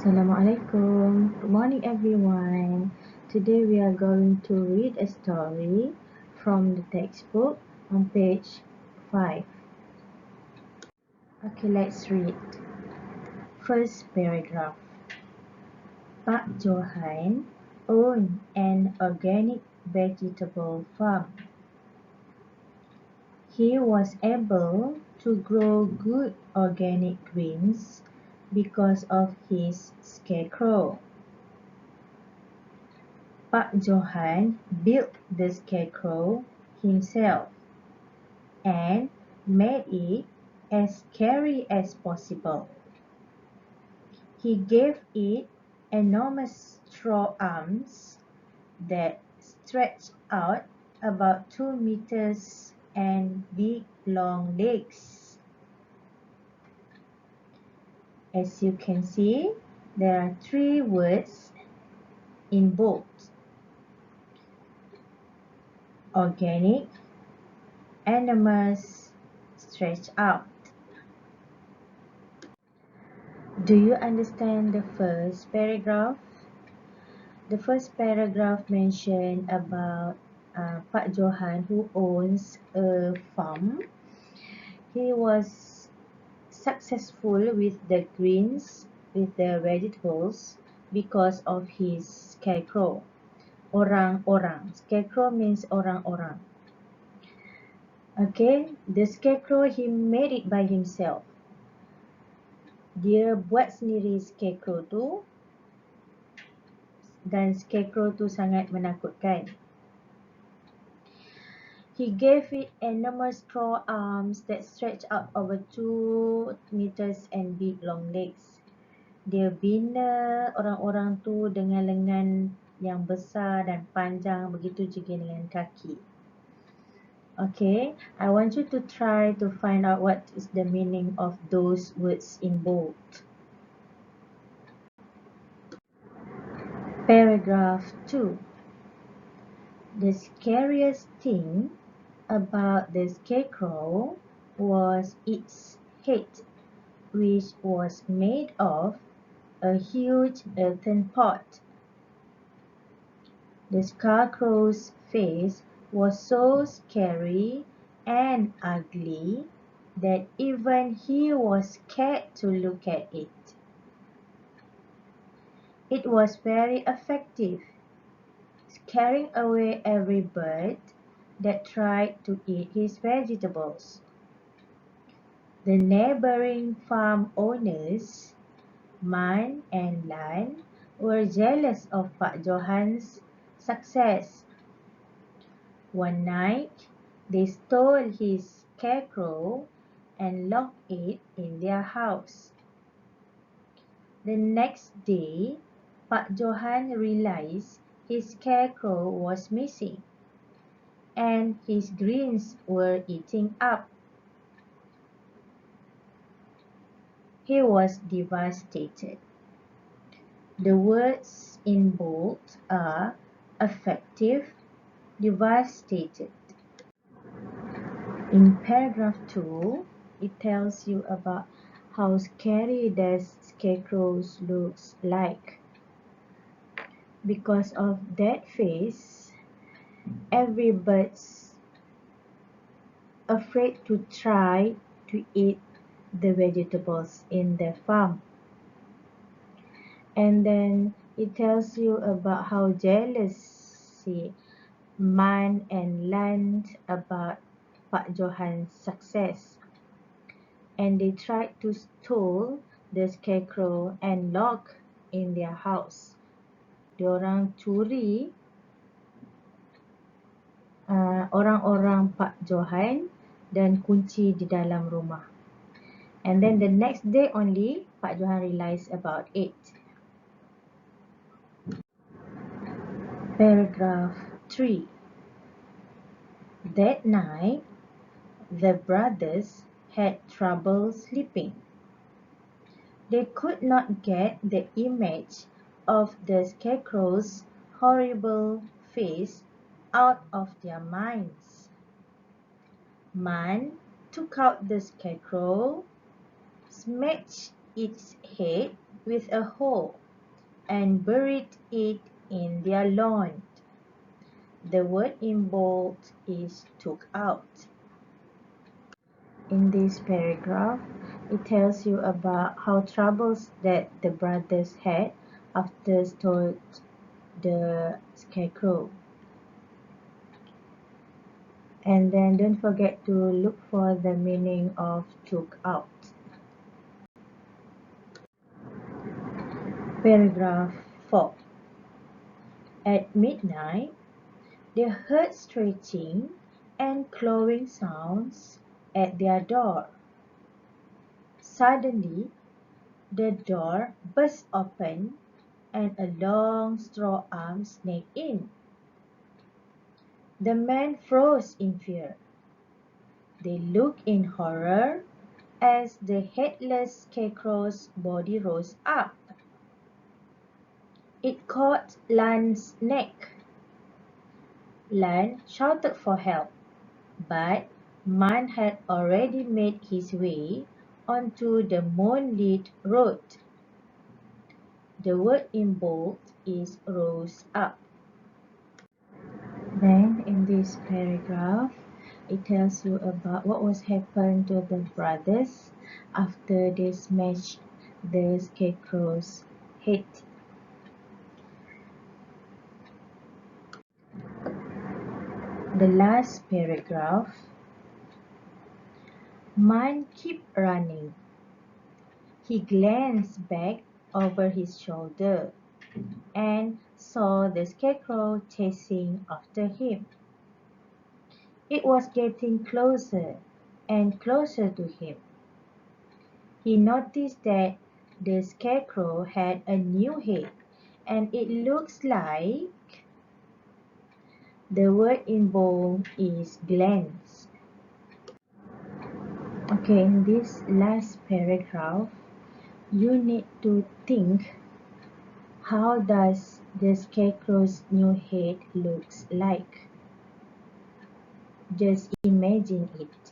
Assalamualaikum. Good morning, everyone. Today we are going to read a story from the textbook on page 5. Okay, let's read. First paragraph. Pak Johan owned an organic vegetable farm. He was able to grow good organic greens because of his scarecrow. Pak Johan built the scarecrow himself and made it as scary as possible. He gave it enormous straw arms that stretched out about 2 meters and big long legs. As you can see, there are 3 words in bold. Organic, enormous, stretched out. Do you understand the first paragraph? The first paragraph mentioned about Pak Johan who owns a farm. He was successful with the greens, with the vegetables because of his scarecrow. Orang-orang. Scarecrow means orang-orang. Okay, the scarecrow he made it by himself. Dia buat sendiri scarecrow tu dan scarecrow tu sangat menakutkan. He gave it enormous straw arms that stretched out over 2 meters and big long legs. Dia bina orang-orang tu dengan lengan yang besar dan panjang, begitu juga dengan kaki. Okay, I want you to try to find out what is the meaning of those words in bold. Paragraph 2. The scariest thing about the scarecrow was its head, which was made of a huge earthen pot. The scarecrow's face was so scary and ugly that even he was scared to look at it. It was very effective, scaring away every bird that tried to eat his vegetables. The neighboring farm owners, Man and Lan, were jealous of Pak Johan's success. One night, they stole his scarecrow and locked it in their house. The next day, Pak Johan realized his scarecrow was missing and his greens were eating up. He was devastated. The words in bold are effective, devastated. In paragraph 2, it tells you about how scary the scarecrows looks like. Because of that face, every bird's afraid to try to eat the vegetables in the farm. And then it tells you about how jealous Man and Lan about Pak Johan's success. And they tried to steal the scarecrow and lock in their house. Diorang curi orang-orang Pak Johan dan kunci di dalam rumah. And then the next day only, Pak Johan realized about it. Paragraph 3. That night, the brothers had trouble sleeping. They could not get the image of the scarecrow's horrible face out of their minds. Man took out the scarecrow, smashed its head with a hoe and buried it in their lawn. The word in bold is took out. In this paragraph, it tells you about how troubles that the brothers had after stole the scarecrow. And then don't forget to look for the meaning of took out. Paragraph 4. At midnight, they heard scratching and clawing sounds at their door. Suddenly, the door burst open and a long straw arm snaked in. The men froze in fear. They looked in horror as the headless scarecrow's body rose up. It caught Lan's neck. Lan shouted for help, but Man had already made his way onto the moonlit road. The word in bold is rose up. Then in this paragraph, it tells you about what was happened to the brothers after they smashed the scarecrow's head. The last paragraph, Man kept running. He glanced back over his shoulder and saw the scarecrow chasing after him. It was getting closer and closer to him. He noticed that the scarecrow had a new head and it looks like the word in bold is glance. Okay, in this last paragraph, you need to think, how does the scarecrow's new head looks like? Just imagine it.